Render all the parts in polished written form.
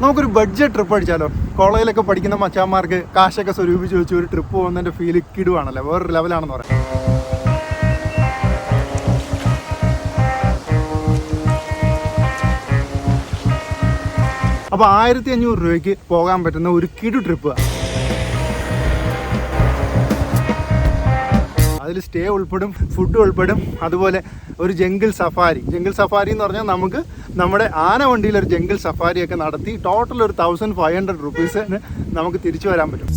നമുക്കൊരു budget trip അടിച്ചാലോ? കോളേജിലൊക്കെ പഠിക്കുന്ന മച്ചാന്മാർക്ക് കാശൊക്കെ സ്വരൂപിച്ച് വെച്ച് ഒരു ട്രിപ്പ് പോകുന്നതിൻ്റെ ഫീൽ കിടുവാണല്ലോ, വേറൊരു ലെവലാണെന്ന് പറയാം. അപ്പോൾ 1500 രൂപയ്ക്ക് പോകാൻ പറ്റുന്ന ഒരു കിടു ട്രിപ്പ്. അതിൽ സ്റ്റേ ഉൾപ്പെടും, ഫുഡ് ഉൾപ്പെടും, അതുപോലെ ഒരു ജംഗിൾ സഫാരി. ജംഗിൾ സഫാരി എന്ന് പറഞ്ഞാൽ നമുക്ക് നമ്മുടെ ആന വണ്ടിയിൽ ഒരു ജംഗിൾ സഫാരിയൊക്കെ നടത്തി ടോട്ടൽ ഒരു 1500 റുപ്പീസിന് നമുക്ക് തിരിച്ചു വരാൻ പറ്റും.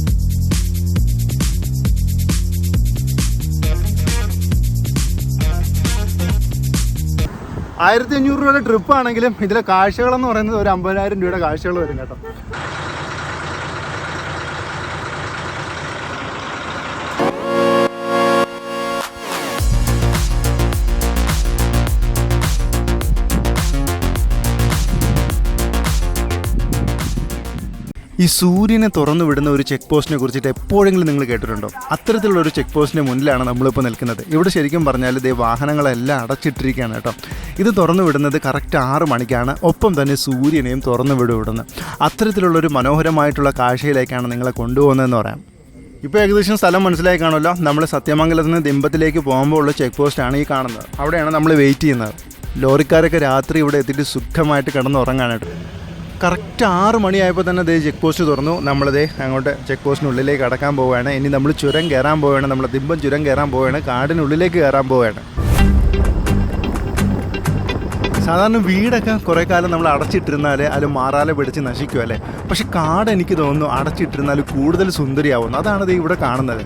$1500 ട്രിപ്പ് ആണെങ്കിലും ഇതിലെ കാഴ്ചകളെന്ന് പറയുന്നത് ഒരു 50,000 രൂപയുടെ കാഴ്ചകൾ വരും കേട്ടോ. ഈ സൂര്യനെ തുറന്നു വിടുന്ന ഒരു ചെക്ക് പോസ്റ്റിനെ കുറിച്ചിട്ട് എപ്പോഴെങ്കിലും നിങ്ങൾ കേട്ടിട്ടുണ്ടോ? അത്തരത്തിലുള്ള ഒരു ചെക്ക് പോസ്റ്റിൻ്റെ മുന്നിലാണ് നമ്മളിപ്പോൾ നിൽക്കുന്നത്. ഇവിടെ ശരിക്കും പറഞ്ഞാൽ ഇതേ വാഹനങ്ങളെല്ലാം അടച്ചിട്ടിരിക്കുകയാണ് കേട്ടോ. ഇത് തുറന്നു വിടുന്നത് കറക്റ്റ് 6 മണിക്കാണ്. ഒപ്പം തന്നെ സൂര്യനെയും തുറന്നു വിടുന്നത്. അത്തരത്തിലുള്ളൊരു മനോഹരമായിട്ടുള്ള കാഴ്ചയിലേക്കാണ് നിങ്ങളെ കൊണ്ടുപോകുന്നതെന്ന് പറയാം. ഇപ്പോൾ ഏകദേശം സ്ഥലം മനസ്സിലായി കാണുമല്ലോ. നമ്മൾ സത്യമംഗലത്ത് നിന്ന് ദിമ്പത്തിലേക്ക് പോകുമ്പോൾ ഉള്ള ചെക്ക് പോസ്റ്റാണ് ഈ കാണുന്നത്. അവിടെയാണ് നമ്മൾ വെയിറ്റ് ചെയ്യുന്നത്. ലോറിക്കാരൊക്കെ രാത്രി ഇവിടെ എത്തിയിട്ട് സുഖമായിട്ട് കിടന്നുറങ്ങാനായിട്ട്. കറക്റ്റ് 6 മണിയായപ്പോൾ തന്നെ ദേ ചെക്ക് പോസ്റ്റ് തുറന്നു. നമ്മളിതേ അങ്ങോട്ട് ചെക്ക് പോസ്റ്റിനുള്ളിലേക്ക് കടക്കാൻ പോവുകയാണ്. ഇനി നമ്മൾ ചുരം കയറാൻ പോവുകയാണ്. നമ്മൾ ദിമ്പം ചുരം കയറാൻ പോവുകയാണ്. കാടിനുള്ളിലേക്ക് കയറാൻ പോവുകയാണ്. സാധാരണ വീടൊക്കെ കുറേ കാലം നമ്മൾ അടച്ചിട്ടിരുന്നാൽ അത് മാറാലെ പിടിച്ച് നശിക്കും അല്ലേ? പക്ഷെ കാട് എനിക്ക് തോന്നുന്നു അടച്ചിട്ടിരുന്നാൽ കൂടുതൽ സുന്ദരിയാവുന്നു. അതാണ് ഇവിടെ കാണുന്നത്.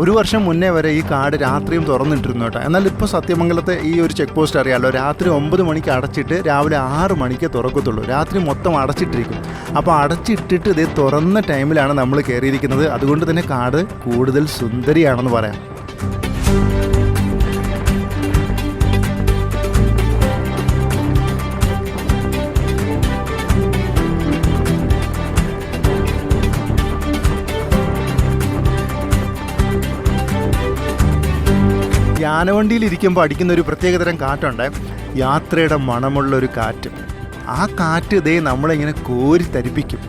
1 വർഷം മുന്നേ വരെ ഈ കാട് രാത്രിയും തുറന്നിട്ടിരുന്നു കേട്ടോ. എന്നാൽ ഇപ്പോൾ സത്യമംഗലത്തെ ഈ ഒരു ചെക്ക് പോസ്റ്റ് അറിയാമല്ലോ, രാത്രി 9 മണിക്ക് അടച്ചിട്ട് രാവിലെ 6 മണിക്ക് തുറക്കത്തുള്ളൂ. രാത്രി മൊത്തം അടച്ചിട്ടിരിക്കും. അപ്പോൾ അടച്ചിട്ടിട്ട് ഇത് തുറന്ന ടൈമിലാണ് നമ്മൾ കയറിയിരിക്കുന്നത്. അതുകൊണ്ട് തന്നെ കാട് കൂടുതൽ സുന്ദരിയാണെന്ന് പറയാം. യാനവണ്ടിയിലിരിക്കുമ്പോൾ അടിക്കുന്ന ഒരു പ്രത്യേകതരം കാറ്റുണ്ട്. യാത്രയുടെ മണമുള്ളൊരു കാറ്റ്. ആ കാറ്റ് ഇതേ നമ്മളിങ്ങനെ കോരി തരിപ്പിക്കും.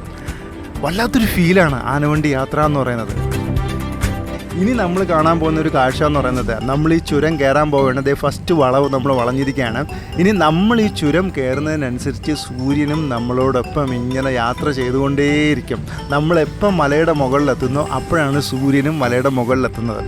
വല്ലാത്തൊരു ഫീലാണ് ആനവണ്ടി യാത്ര എന്ന് പറയുന്നത്. ഇനി നമ്മൾ കാണാൻ പോകുന്ന ഒരു കാഴ്ച എന്ന് പറയുന്നത്, നമ്മൾ ഈ ചുരം കയറാൻ പോവുകയാണ്. ഫസ്റ്റ് വളവ് നമ്മൾ വളഞ്ഞിരിക്കുകയാണ്. ഇനി നമ്മൾ ഈ ചുരം കയറുന്നതിനനുസരിച്ച് സൂര്യനും നമ്മളോടൊപ്പം ഇങ്ങനെ യാത്ര ചെയ്തുകൊണ്ടേയിരിക്കും. നമ്മളെപ്പം മലയുടെ മുകളിലെത്തുന്നോ അപ്പോഴാണ് സൂര്യനും മലയുടെ മുകളിലെത്തുന്നത്.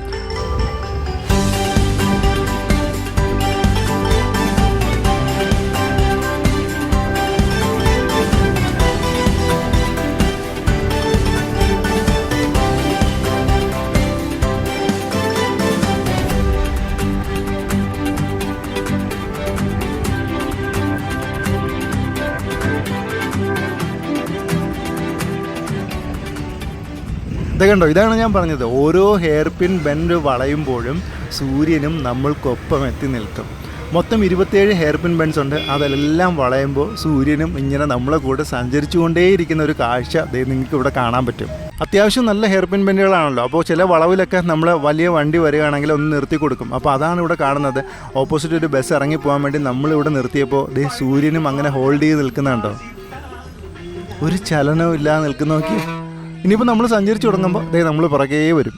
ഇതൊക്കെ ഇതാണ് ഞാൻ പറഞ്ഞത്. ഓരോ ഹെയർ പിൻ ബെൻഡ് വളയുമ്പോഴും സൂര്യനും നമ്മൾക്കൊപ്പം എത്തി നിൽക്കും. മൊത്തം 27 ഹെയർ പിൻ ബെൻഡ്സ് ഉണ്ട്. അതെല്ലാം വളയുമ്പോൾ സൂര്യനും ഇങ്ങനെ നമ്മളെ കൂടെ സഞ്ചരിച്ചുകൊണ്ടേയിരിക്കുന്ന ഒരു കാഴ്ച നിങ്ങൾക്ക് ഇവിടെ കാണാൻ പറ്റും. അത്യാവശ്യം നല്ല ഹെയർ പിൻ ബെൻഡുകളാണല്ലോ. അപ്പോൾ ചില വളവിലൊക്കെ നമ്മൾ വലിയ വണ്ടി വരികയാണെങ്കിൽ ഒന്ന് നിർത്തി കൊടുക്കും. അപ്പോൾ അതാണ് ഇവിടെ കാണുന്നത്. ഓപ്പോസിറ്റ് ഒരു ബസ് ഇറങ്ങി പോകാൻ വേണ്ടി നമ്മളിവിടെ നിർത്തിയപ്പോൾ സൂര്യനും അങ്ങനെ ഹോൾഡ് ചെയ്ത് നിൽക്കുന്നുണ്ടോ? ഒരു ചലനവും ഇല്ലാതെ നിൽക്കുന്ന നോക്കി. ഇനിയിപ്പോൾ നമ്മൾ സഞ്ചരിച്ച് തുടങ്ങുമ്പോൾ നമ്മൾ പുറകേ വരും.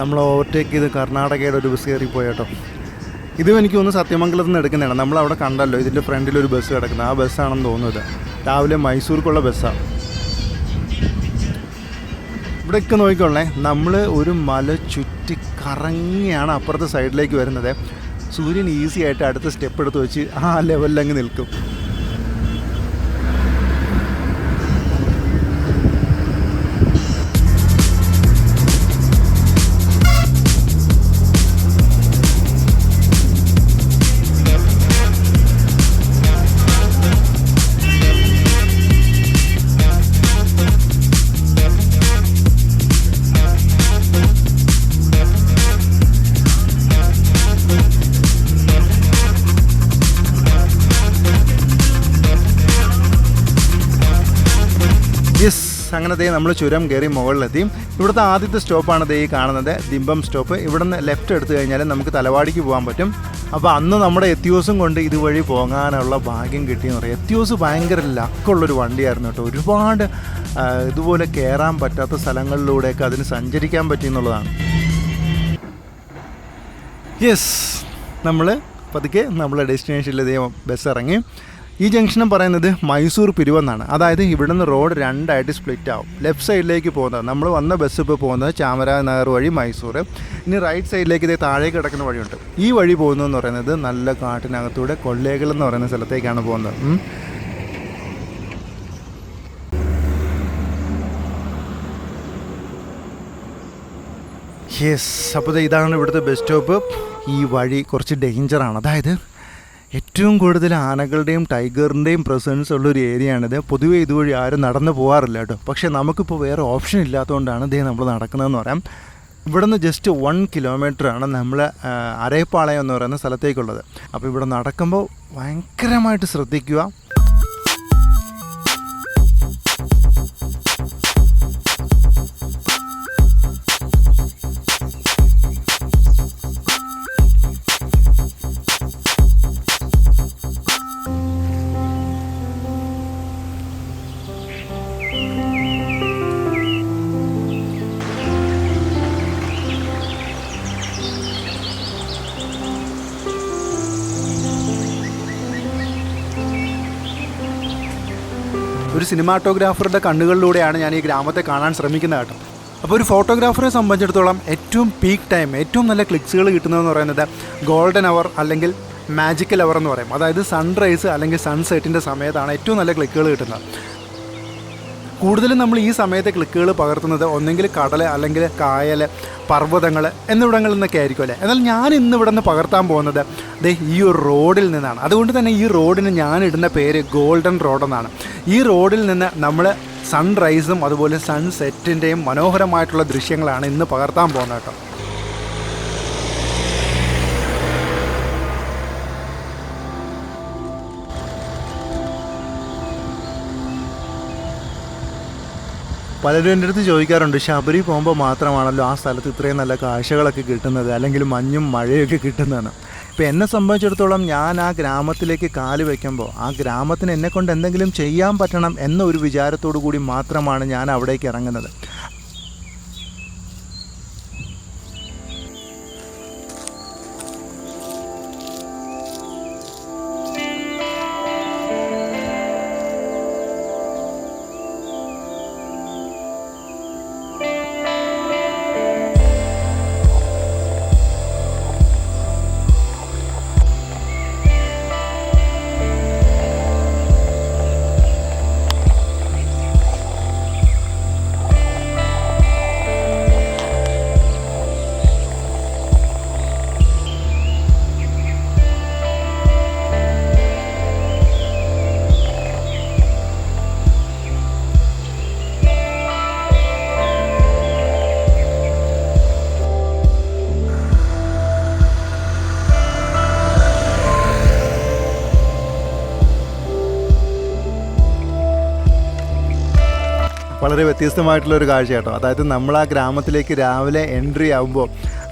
നമ്മൾ ഓവർടേക്ക് ചെയ്ത് കർണാടകയുടെ ഒരു ബസ് കയറിപ്പോയി കേട്ടോ. ഇതും എനിക്ക് തോന്നുന്നു സത്യമംഗലത്ത് നിന്ന് എടുക്കുന്നതാണ്. നമ്മളവിടെ കണ്ടല്ലോ ഇതിൻ്റെ ഫ്രണ്ടിലൊരു ബസ് കിടക്കുന്നത്. ആ ബസ്സാണെന്ന് തോന്നുന്നത്. രാവിലെ മൈസൂർക്കുള്ള ബസ്സാണ്. ഇവിടെയൊക്കെ നോക്കിക്കൊള്ളേ, നമ്മൾ ഒരു മല ചുറ്റി കറങ്ങിയാണ് അപ്പുറത്തെ സൈഡിലേക്ക് വരുന്നത്. സൂര്യൻ ഈസി ആയിട്ട് അടുത്ത സ്റ്റെപ്പ് എടുത്ത് വെച്ച് ആ ലെവലിലങ്ങ് നിൽക്കും. അങ്ങനെ ദേ നമ്മൾ ചുരം കയറി മുകളിലെത്തി. ഇവിടുത്തെ ആദ്യത്തെ സ്റ്റോപ്പാണ് ദേ ഈ കാണുന്നത്, ദിമ്പം സ്റ്റോപ്പ്. ഇവിടെ നിന്ന് ലെഫ്റ്റ് എടുത്തു കഴിഞ്ഞാൽ നമുക്ക് തലവാടിക്ക് പോകാൻ പറ്റും. അപ്പോൾ അന്ന് നമ്മുടെ എത്തിയോസും കൊണ്ട് ഇതുവഴി പോകാനുള്ള ഭാഗ്യം കിട്ടിയെന്ന് പറയാം. എത്തിയോസ് ഭയങ്കര ലക്കുള്ളൊരു വണ്ടിയായിരുന്നു കേട്ടോ. ഒരുപാട് ഇതുപോലെ കയറാൻ പറ്റാത്ത സ്ഥലങ്ങളിലൂടെയൊക്കെ അതിന് സഞ്ചരിക്കാൻ പറ്റിയെന്നുള്ളതാണ്. യെസ്, നമ്മൾ പതുക്കെ നമ്മളെ ഡെസ്റ്റിനേഷനിൽ ബസ് ഇറങ്ങി. ഈ ജംഗ്ഷനും പറയുന്നത് മൈസൂർ പിരിവെന്നാണ്. അതായത് ഇവിടുന്ന് റോഡ് രണ്ടായിട്ട് സ്പ്ലിറ്റ് ആവും. ലെഫ്റ്റ് സൈഡിലേക്ക് പോകുന്നത് നമ്മൾ വന്ന ബസ് ഇപ്പോൾ പോകുന്നത് ചാമരാനഗർ വഴി മൈസൂർ. ഇനി റൈറ്റ് സൈഡിലേക്ക് ഇതേ താഴേക്ക് കിടക്കുന്ന വഴിയുണ്ട്. ഈ വഴി പോകുന്നതെന്ന് പറയുന്നത് നല്ല കാട്ടിനകത്തൂടെ കൊള്ളേകൾ എന്ന് പറയുന്ന സ്ഥലത്തേക്കാണ് പോകുന്നത്. യെസ്, അപ്പോൾ ഇതാണ് ഇവിടുത്തെ ബസ് സ്റ്റോപ്പ്. ഈ വഴി കുറച്ച് ഡേഞ്ചറാണ്. അതായത് ഏറ്റവും കൂടുതൽ ആനകളുടെയും ടൈഗറിൻ്റെയും പ്രസൻസ് ഉള്ളൊരു ഏരിയയാണിത്. പൊതുവേ ഇതുവഴി ആരും നടന്നു പോകാറില്ല കേട്ടോ. പക്ഷേ നമുക്കിപ്പോൾ വേറെ ഓപ്ഷൻ ഇല്ലാത്തതുകൊണ്ടാണ് ഇതേ നമ്മൾ നടക്കുന്നതെന്ന് പറയാം. ഇവിടെ നിന്ന് ജസ്റ്റ് 1 കിലോമീറ്ററാണ് നമ്മൾ അരയപ്പാളയം എന്ന് പറയുന്ന സ്ഥലത്തേക്കുള്ളത്. അപ്പോൾ ഇവിടെ നടക്കുമ്പോൾ ഭയങ്കരമായിട്ട് ശ്രദ്ധിക്കുക. ഒരു സിനിമാറ്റോഗ്രാഫറുടെ കണ്ണുകളിലൂടെയാണ് ഞാൻ ഈ ഗ്രാമത്തെ കാണാൻ ശ്രമിക്കുന്നത് കേട്ടോ. അപ്പോൾ ഒരു ഫോട്ടോഗ്രാഫറെ സംബന്ധിച്ചിടത്തോളം ഏറ്റവും പീക്ക് ടൈം, ഏറ്റവും നല്ല ക്ലിക്സുകൾ കിട്ടുന്നതെന്ന് പറയുന്നത് ഗോൾഡൻ അവർ അല്ലെങ്കിൽ മാജിക്കൽ അവർ എന്ന് പറയും. അതായത് സൺറൈസ് അല്ലെങ്കിൽ സൺസെറ്റിൻ്റെ സമയത്താണ് ഏറ്റവും നല്ല ക്ലിക്കുകൾ കിട്ടുന്നത്. കൂടുതലും നമ്മൾ ഈ സമയത്തെ ക്ലിക്കുകൾ പകർത്തുന്നത് ഒന്നെങ്കിൽ കടൽ അല്ലെങ്കിൽ കായൽ, പർവ്വതങ്ങൾ എന്നിവിടങ്ങളിൽ നിന്നൊക്കെ ആയിരിക്കും അല്ലേ. എന്നാൽ ഞാൻ ഇന്ന് ഇവിടെ നിന്ന് പകർത്താൻ പോകുന്നത് ഈ ഒരു റോഡിൽ നിന്നാണ്. അതുകൊണ്ട് തന്നെ ഈ റോഡിന് ഞാനിടുന്ന പേര് ഗോൾഡൻ റോഡെന്നാണ്. ഈ റോഡിൽ നിന്ന് നമ്മൾ സൺറൈസും അതുപോലെ സൺസെറ്റിൻ്റെയും മനോഹരമായിട്ടുള്ള ദൃശ്യങ്ങളാണ് ഇന്ന് പകർത്താൻ പോകുന്നത് കേട്ടോ. പലരും എൻ്റെ അടുത്ത് ചോദിക്കാറുണ്ട്, ശബരി പോകുമ്പോൾ മാത്രമാണല്ലോ ആ സ്ഥലത്ത് ഇത്രയും നല്ല കാഴ്ചകളൊക്കെ കിട്ടുന്നത്, അല്ലെങ്കിൽ മഞ്ഞും മഴയൊക്കെ കിട്ടുന്നതെന്ന്. ഇപ്പോൾ എന്നെ സംബന്ധിച്ചിടത്തോളം ഞാൻ ആ ഗ്രാമത്തിലേക്ക് കാല് വയ്ക്കുമ്പോൾ ആ ഗ്രാമത്തിന് എന്നെക്കൊണ്ട് എന്തെങ്കിലും ചെയ്യാൻ പറ്റണം എന്ന ഒരു വിചാരത്തോടു കൂടി മാത്രമാണ് ഞാൻ അവിടേക്ക് ഇറങ്ങുന്നത്. വളരെ വ്യത്യസ്തമായിട്ടുള്ളൊരു കാഴ്ച കേട്ടോ. അതായത് നമ്മൾ ആ ഗ്രാമത്തിലേക്ക് രാവിലെ എൻട്രി ആകുമ്പോൾ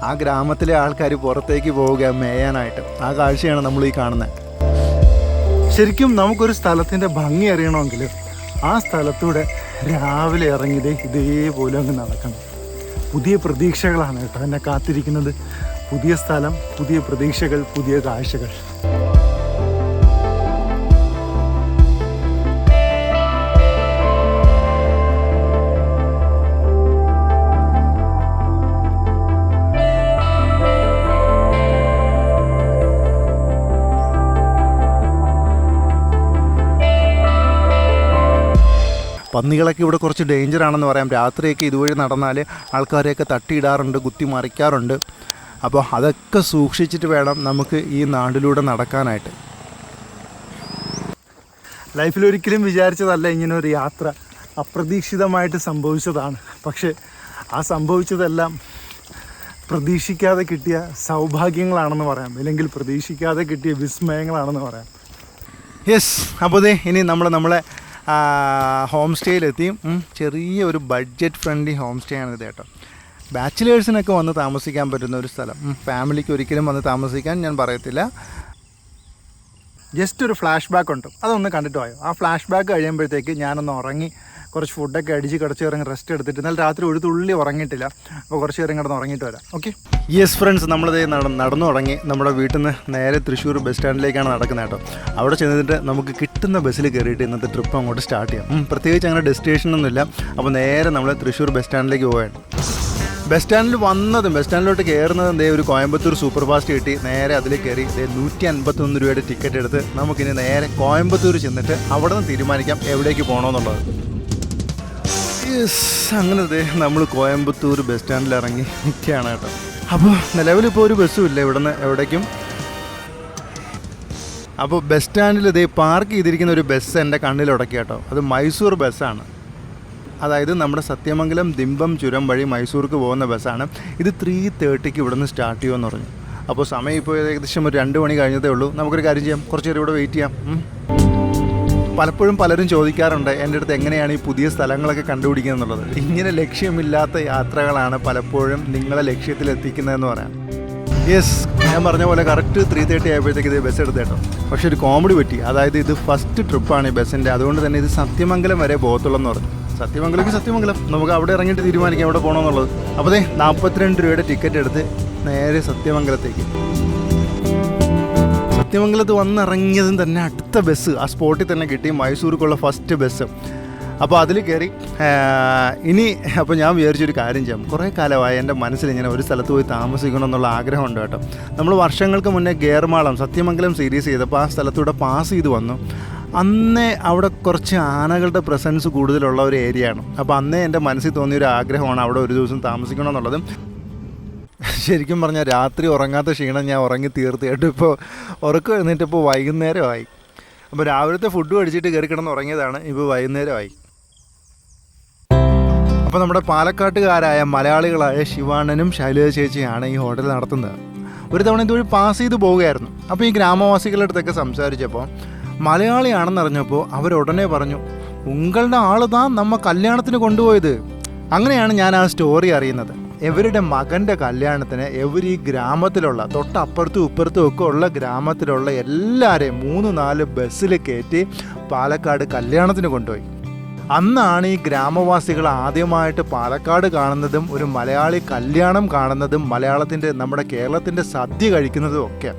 ആ ഗ്രാമത്തിലെ ആൾക്കാർ പുറത്തേക്ക് പോവുക മേയാനായിട്ട്. ആ കാഴ്ചയാണ് നമ്മൾ ഈ കാണുന്നത്. ശരിക്കും നമുക്കൊരു സ്ഥലത്തിൻ്റെ ഭംഗി അറിയണമെങ്കിൽ ആ സ്ഥലത്തൂടെ രാവിലെ ഇറങ്ങിയത് ഇതേപോലെ അങ്ങ് നടക്കണം. പുതിയ പ്രതീക്ഷകളാണ് കേട്ടോ എന്നെ കാത്തിരിക്കുന്നത്. പുതിയ സ്ഥലം, പുതിയ പ്രതീക്ഷകൾ, പുതിയ കാഴ്ചകൾ. പന്നികളൊക്കെ ഇവിടെ കുറച്ച് ഡേഞ്ചറാണെന്ന് പറയാം. രാത്രിയൊക്കെ ഇതുവഴി നടന്നാൽ ആൾക്കാരെയൊക്കെ തട്ടിയിടാറുണ്ട്, കുത്തി മറിക്കാറുണ്ട്. അപ്പോൾ അതൊക്കെ സൂക്ഷിച്ചിട്ട് വേണം നമുക്ക് ഈ നാട്ടിലൂടെ നടക്കാനായിട്ട്. ലൈഫിലൊരിക്കലും വിചാരിച്ചതല്ല ഇങ്ങനെ ഒരു യാത്ര. അപ്രതീക്ഷിതമായിട്ട് സംഭവിച്ചതാണ്. പക്ഷേ ആ സംഭവിച്ചതെല്ലാം പ്രതീക്ഷിക്കാതെ കിട്ടിയ സൗഭാഗ്യങ്ങളാണെന്ന് പറയാം, അല്ലെങ്കിൽ പ്രതീക്ഷിക്കാതെ കിട്ടിയ വിസ്മയങ്ങളാണെന്ന് പറയാം. യെസ്, അപ്പോൾ ഇനി നമ്മളെ ഹോം സ്റ്റേയിലെത്തി. ചെറിയ ഒരു ബഡ്ജറ്റ് ഫ്രണ്ട്ലി ഹോം സ്റ്റേ ആണ് ഇത് കേട്ടോ. ബാച്ചിലേഴ്സിനൊക്കെ വന്ന് താമസിക്കാൻ പറ്റുന്ന ഒരു സ്ഥലം. ഫാമിലിക്ക് ഒരിക്കലും വന്ന് താമസിക്കാൻ ഞാൻ പറയത്തില്ല. ജസ്റ്റ് ഒരു ഫ്ലാഷ് ബാക്ക് ഉണ്ട്, അതൊന്ന് കണ്ടിട്ട് പോയോ. ആ ഫ്ലാഷ് ബാക്ക് കഴിയുമ്പോഴത്തേക്ക് ഞാനൊന്ന് ഉറങ്ങി കുറച്ച് ഫുഡൊക്കെ അടിച്ച് കുറച്ച് നേരം റെസ്റ്റ് എടുത്തിട്ട്, എന്നാൽ രാത്രി ഒരു തുള്ളി ഉറങ്ങിയിട്ടില്ല. അപ്പോൾ കുറച്ച് നേരം കിടന്ന് ഉറങ്ങിയിട്ട് വരാം. ഓക്കെ. യെസ് ഫ്രണ്ട്സ്, നമ്മളിത് നടന്നു തുടങ്ങി. നമ്മുടെ വീട്ടിൽ നിന്ന് നേരെ തൃശ്ശൂർ ബസ് സ്റ്റാൻഡിലേക്കാണ് നടക്കുന്നത് കേട്ടോ. അവിടെ ചെന്നിട്ട് നമുക്ക് കിട്ടുന്ന ബസ്സിൽ കയറിയിട്ട് ഇന്നത്തെ ട്രിപ്പ് അങ്ങോട്ട് സ്റ്റാർട്ട് ചെയ്യാം. പ്രത്യേകിച്ച് അങ്ങനെ ഡെസ്റ്റിനേഷനൊന്നുമില്ല. അപ്പോൾ നേരെ നമ്മൾ തൃശ്ശൂർ ബസ് സ്റ്റാൻഡിലേക്ക് പോവുകയാണ്. ബസ് സ്റ്റാൻഡിലോട്ട് കയറുന്നതും ഒരു കോയമ്പത്തൂർ സൂപ്പർ ഫാസ്റ്റ് കിട്ടി. നേരെ അതിൽ കയറി 151 രൂപയുടെ ടിക്കറ്റ് എടുത്ത് നമുക്കിനി നേരെ കോയമ്പത്തൂർ ചെന്നിട്ട് അവിടെ നിന്ന് തീരുമാനിക്കാം എവിടേക്ക് പോകണമെന്നുള്ളത്. അങ്ങനെ നമ്മൾ കോയമ്പത്തൂർ ബസ് സ്റ്റാൻഡിൽ ഇറങ്ങി നിൽക്കുകയാണ് കേട്ടോ. അപ്പോൾ നിലവിലിപ്പോൾ ഒരു ബസ്സും ഇല്ല ഇവിടെ നിന്ന് എവിടേക്കും. അപ്പോൾ ബസ് സ്റ്റാൻഡിൽ പാർക്ക് ചെയ്തിരിക്കുന്ന ഒരു ബസ് എൻ്റെ കണ്ണിലുടക്കി കേട്ടോ. അത് മൈസൂർ ബസ്സാണ്. അതായത് നമ്മുടെ സത്യമംഗലം ദിമ്പം ചുരം വഴി മൈസൂർക്ക് പോകുന്ന ബസ്സാണ്. ഇത് 3:30 ഇവിടെ നിന്ന് സ്റ്റാർട്ട് ചെയ്യുമെന്ന് പറഞ്ഞു. അപ്പോൾ സമയം ഇപ്പോൾ ഏകദേശം ഒരു 2 മണി കഴിഞ്ഞതേ ഉള്ളൂ. നമുക്കൊരു കാര്യം ചെയ്യാം, കുറച്ച് നേരം ഇവിടെ വെയിറ്റ് ചെയ്യാം. പലപ്പോഴും പലരും ചോദിക്കാറുണ്ട് എൻ്റെ അടുത്ത് എങ്ങനെയാണ് ഈ പുതിയ സ്ഥലങ്ങളൊക്കെ കണ്ടുപിടിക്കുക എന്നുള്ളത്. ഇങ്ങനെ ലക്ഷ്യമില്ലാത്ത യാത്രകളാണ് പലപ്പോഴും നിങ്ങളെ ലക്ഷ്യത്തിലെത്തിക്കുന്നതെന്ന് പറയാം. യെസ്, ഞാൻ പറഞ്ഞ പോലെ കറക്റ്റ് 3:30 ആയപ്പോഴത്തേക്ക് ഇത് ബസ് എടുത്ത് കേട്ടോ. പക്ഷേ ഒരു കോമഡി പറ്റി. അതായത് ഇത് ഫസ്റ്റ് ട്രിപ്പാണ് ഈ ബസ്സിൻ്റെ. അതുകൊണ്ട് തന്നെ ഇത് സത്യമംഗലം വരെ പോകത്തുള്ളൂ എന്ന് പറഞ്ഞു. സത്യമംഗലം നമുക്ക് അവിടെ ഇറങ്ങിയിട്ട് തീരുമാനിക്കാം എവിടെ പോകണമെന്നുള്ളത്. അപ്പോൾ 42 രൂപയുടെ ടിക്കറ്റ് എടുത്ത് നേരെ സത്യമംഗലത്തേക്ക്. സത്യമംഗലത്ത് വന്നിറങ്ങിയതും തന്നെ അടുത്ത ബസ് ആ സ്പോട്ടിൽ തന്നെ കിട്ടി, മൈസൂർക്കുള്ള ഫസ്റ്റ് ബസ്. അപ്പോൾ അതിൽ കയറി അപ്പോൾ ഞാൻ വിചാരിച്ചൊരു കാര്യം ചെയ്യാം. കുറേ കാലമായി എൻ്റെ മനസ്സിൽ ഇങ്ങനെ ഒരു സ്ഥലത്ത് പോയി താമസിക്കണം എന്നുള്ള ആഗ്രഹമുണ്ട് കേട്ടോ. നമ്മൾ വർഷങ്ങൾക്ക് മുന്നേ ഗേർമാളം സത്യമംഗലം സീരീസ് ചെയ്തപ്പോൾ ആ സ്ഥലത്തൂടെ പാസ് ചെയ്ത് വന്നു. അന്നേ അവിടെ കുറച്ച് ആനകളുടെ പ്രസൻസ് കൂടുതലുള്ള ഒരു ഏരിയയാണ്. അപ്പോൾ അന്നേ എൻ്റെ മനസ്സിൽ തോന്നിയൊരു ആഗ്രഹമാണ് അവിടെ ഒരു ദിവസം താമസിക്കണം എന്നുള്ളത്. ശരിക്കും പറഞ്ഞാൽ രാത്രി ഉറങ്ങാത്ത ക്ഷീണം ഞാൻ ഉറങ്ങി തീർത്ത് കേട്ടോ. ഇപ്പോൾ ഉറക്കം എഴുന്നേറ്റപ്പോൾ വൈകുന്നേരമായി. അപ്പോൾ രാവിലത്തെ ഫുഡ് കഴിച്ചിട്ട് കയറി കിടന്ന് ഉറങ്ങിയതാണ്. ഇപ്പോൾ വൈകുന്നേരമായി. അപ്പോൾ നമ്മുടെ പാലക്കാട്ടുകാരായ മലയാളികളായ ശിവാണനും ശൈലജ ചേച്ചിയാണ് ഈ ഹോട്ടൽ നടത്തുന്നത്. ഒരു തവണ ഇതുവഴി പാസ് ചെയ്ത് പോവുകയായിരുന്നു. അപ്പോൾ ഈ ഗ്രാമവാസികളുടെ അടുത്തൊക്കെ സംസാരിച്ചപ്പോൾ മലയാളിയാണെന്നറിഞ്ഞപ്പോൾ അവരുടനെ പറഞ്ഞു, ഉങ്ങളുടെ ആള് താൻ നമ്മ കല്യാണത്തിന് കൊണ്ടുപോയത്. അങ്ങനെയാണ് ഞാൻ ആ സ്റ്റോറി അറിയുന്നത്. ഇവരുടെ മകൻ്റെ കല്യാണത്തിന് ഇവർ ഈ ഗ്രാമത്തിലുള്ള തൊട്ടപ്പുറത്തും ഇപ്പുറത്തും ഒക്കെ ഉള്ള ഗ്രാമത്തിലുള്ള എല്ലാവരെയും 3-4 ബസ്സിൽ കയറ്റി പാലക്കാട് കല്യാണത്തിന് കൊണ്ടുപോയി. അന്നാണ് ഈ ഗ്രാമവാസികൾ ആദ്യമായിട്ട് പാലക്കാട് കാണുന്നതും ഒരു മലയാളി കല്യാണം കാണുന്നതും മലയാളത്തിൻ്റെ നമ്മുടെ കേരളത്തിൻ്റെ സദ്യ കഴിക്കുന്നതും ഒക്കെ.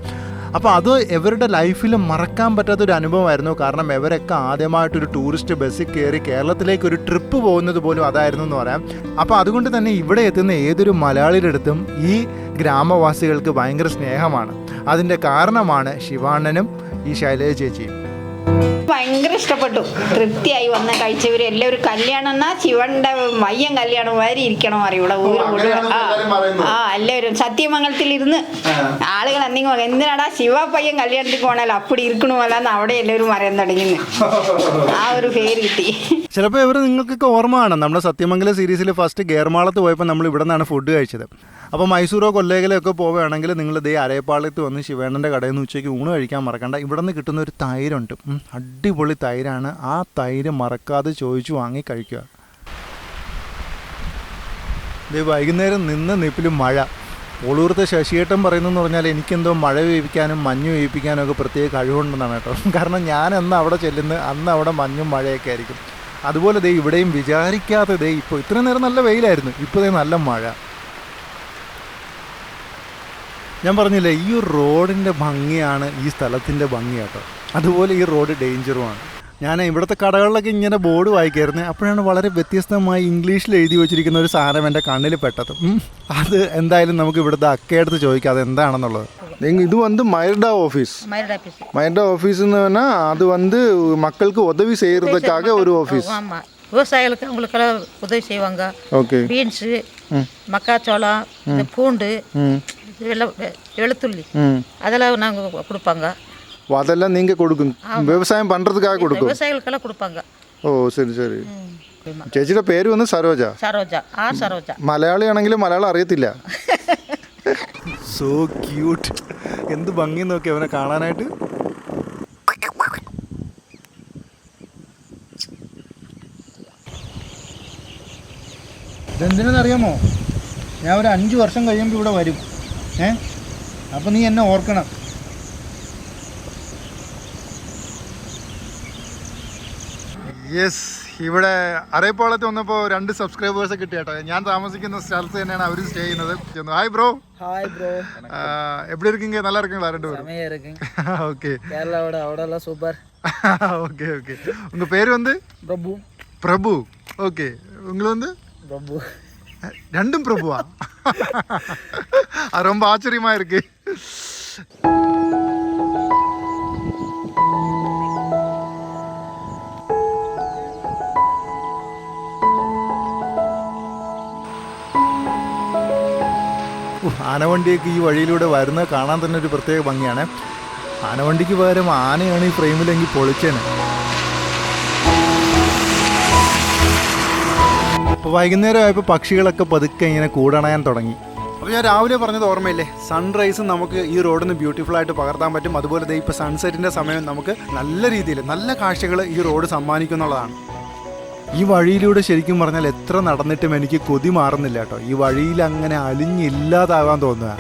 അപ്പോൾ അത് ഇവരുടെ ലൈഫിൽ മറക്കാൻ പറ്റാത്തൊരു അനുഭവമായിരുന്നു. കാരണം ഇവരൊക്കെ ആദ്യമായിട്ടൊരു ടൂറിസ്റ്റ് ബസ്സിൽ കയറി കേരളത്തിലേക്ക് ഒരു ട്രിപ്പ് പോകുന്നത് പോലും അതായിരുന്നു എന്ന് പറയാം. അപ്പോൾ അതുകൊണ്ട് തന്നെ ഇവിടെ എത്തുന്ന ഏതൊരു മലയാളിയുടെ അടുത്തും ഈ ഗ്രാമവാസികൾക്ക് ഭയങ്കര സ്നേഹമാണ്. അതിൻ്റെ കാരണമാണ് ശിവാണനും ഈ ശൈലജ ചേച്ചിയും. ഭയങ്കര ഇഷ്ടപ്പെട്ടു. തൃപ്തിയായി വന്ന് കഴിച്ചവർ എല്ലാവരും കല്യാണം എന്നാ ശിവന്റെ മയ്യൻ കല്യാണം വരെ ഇരിക്കണം പറയും ഇവിടെ ഊര് മുഴുവൻ. എല്ലാവരും സത്യമംഗലത്തിലിരുന്ന് ആളുകൾ എന്തിനാടാ ശിവ പയ്യൻ കല്യാണത്തിൽ പോകണല്ലോ അപ്പടി ഇരിക്കണമല്ലാന്ന് അവിടെ എല്ലാവരും പറയാൻ തുടങ്ങുന്നു. ആ ഒരു പേര് കിട്ടി. ചിലപ്പോൾ ഇവർ നിങ്ങൾക്കൊക്കെ ഓർമ്മയാണ്, നമ്മുടെ സത്യമംഗലം സീരീസിൽ ഫസ്റ്റ് ഗേർമാളത്ത് പോയപ്പോൾ നമ്മൾ ഇവിടെ നിന്നാണ് ഫുഡ് കഴിച്ചത്. അപ്പോൾ മൈസൂരോ കൊല്ലയിലോ ഒക്കെ പോവുകയാണെങ്കിൽ നിങ്ങൾ അരയപ്പാളത്ത് വന്ന് ശിവേണ്ണൻ്റെ കടയിൽ നിന്ന് ഉച്ചയ്ക്ക് ഊണ് കഴിക്കാൻ മറക്കണ്ട. ഇവിടെ നിന്ന് കിട്ടുന്ന ഒരു തൈരുണ്ട്, അടിപൊളി തൈരാണ്. ആ തൈര് മറക്കാതെ ചോദിച്ചു വാങ്ങി കഴിക്കുക. വൈകുന്നേരം നിന്ന് നിപ്പിലും മഴ. ഒളൂർത്തെ ശശിയേട്ടൻ പറയുന്നതെന്ന് പറഞ്ഞാൽ എനിക്കെന്തോ മഴ പെയ്യിപ്പിക്കാനും മഞ്ഞ് പെയ്യിപ്പിക്കാനും ഒക്കെ പ്രത്യേക കഴിവുണ്ടെന്നാണ് കേട്ടോ. കാരണം ഞാൻ എന്ന് അവിടെ ചെല്ലുന്ന അന്ന് അവിടെ മഞ്ഞും മഴയൊക്കെ ആയിരിക്കും. അതുപോലെ ഇവിടെയും വിചാരിക്കാതെ ഇപ്പോൾ ഇത്രയും നേരം നല്ല വെയിലായിരുന്നു, ഇപ്പോൾ നല്ല മഴ. ഞാൻ പറഞ്ഞില്ലേ, ഈ ഒരു റോഡിൻ്റെ ഭംഗിയാണ് ഈ സ്ഥലത്തിൻ്റെ ഭംഗി കേട്ടോ. അതുപോലെ ഈ റോഡ് ഡേഞ്ചറുമാണ്. ഞാൻ ഇവിടുത്തെ കടകളിലൊക്കെ ഇങ്ങനെ ബോർഡ് വായിക്കായിരുന്നു. അപ്പോഴാണ് വളരെ വ്യത്യസ്തമായി ഇംഗ്ലീഷിൽ എഴുതി വെച്ചിരിക്കുന്ന ഒരു സാധനം എൻ്റെ കണ്ണിൽ പെട്ടത്. അത് എന്തായാലും നമുക്ക് ഇവിടുത്തെ അക്കയടുത്ത് ചോദിക്കാം അത് എന്താണെന്നുള്ളത്. ഇത് മൈർഡ ഓഫീസ്. മൈർഡ ഓഫീസ് എന്ന് പറഞ്ഞാൽ അത് மக்களுக்கு உதவி செய்யறதுக்காக ஒரு ஆஃபீஸ். விவசாயிகளுக்கு அவங்களுக்கெல்லாம் உதவி செய்வாங்க. ஓகே. பீன்ஸு, மக்காச்சோளம், பூண்டு, வெளுத்துள்ளி அதெல்லாம் நாங்கள் கொடுப்பாங்க. அதெல்லாம் நீங்கள் கொடுக்கும், விவசாயம் பண்ணுறதுக்காக கொடுக்கும், விவசாயிகளுக்கெல்லாம் கொடுப்பாங்க. ഓ ശരി ശരി. ചേച്ചിയുടെ പേര് സരോജ. സരോജ. സരോജ. മലയാളിയാണെങ്കിലും മലയാളം അറിയത്തില്ല. So cute. എന്ത് ഭംഗി നോക്കി അവനെ കാണാനായിട്ട്. ഇതെന്തിനെന്നറിയാമോ? ഞാൻ ഒരു 5 വർഷം കഴിയുമ്പോൾ ഇവിടെ വരും. അപ്പം നീ എന്നെ ഓർക്കണം. യെസ്, ഇവിടെ അരേപ്പാളത്ത് വന്നപ്പോൾ 2 സബ്സ്ക്രൈബേഴ്സ് കിട്ടി കേട്ടോ. ഞാൻ താമസിക്കുന്ന സ്ഥലത്ത് തന്നെയാണ് അവർ സ്റ്റേ ചെയ്യുന്നത്. Hi bro. ஹாய் ப்ரோ, எப்படி இருக்கீங்க? நல்லா இருக்கீங்களா 2 பேரும்? செமையா இருக்கேன். ஓகே. கேரளாவோட அவ்வளோலாம் சூப்பர். Okay okay. உங்கள் பேர் வந்து? பிரபு. பிரபு. ஓகே. உங்களை வந்து? பிரபு. 2ம் பிரபுவா? அது ரொம்ப ஆச்சரியமா இருக்கு. ആനവണ്ടിയൊക്കെ ഈ വഴിയിലൂടെ വരുന്നത് കാണാൻ തന്നെ ഒരു പ്രത്യേക ഭംഗിയാണ്. ആനവണ്ടിക്ക് പകരം ആനയാണ് ഈ ഫ്രെയിമിലെങ്കിൽ പൊളിച്ചേനെ. അപ്പോൾ വൈകുന്നേരം ആയപ്പോൾ പക്ഷികളൊക്കെ പതുക്കെ ഇങ്ങനെ കൂടണയാൻ തുടങ്ങി. അപ്പോൾ ഞാൻ രാവിലെ പറഞ്ഞത് ഓർമ്മയില്ലേ, സൺറൈസും നമുക്ക് ഈ റോഡിൽ നിന്ന് ബ്യൂട്ടിഫുൾ ആയിട്ട് പകർത്താൻ പറ്റും. അതുപോലെ ദേ ഇപ്പോൾ സൺസെറ്റിൻ്റെ സമയം നമുക്ക് നല്ല രീതിയിൽ നല്ല കാഴ്ചകൾ ഈ റോഡ് സമ്മാനിക്കുന്നുള്ളതാണ്. ഈ വഴിയിലൂടെ ശരിക്കും പറഞ്ഞാൽ എത്ര നടന്നിട്ടും എനിക്ക് കൊതി മാറുന്നില്ല കേട്ടോ. ഈ വഴിയിൽ അങ്ങനെ അലിഞ്ഞില്ലാതാവാൻ തോന്നുക.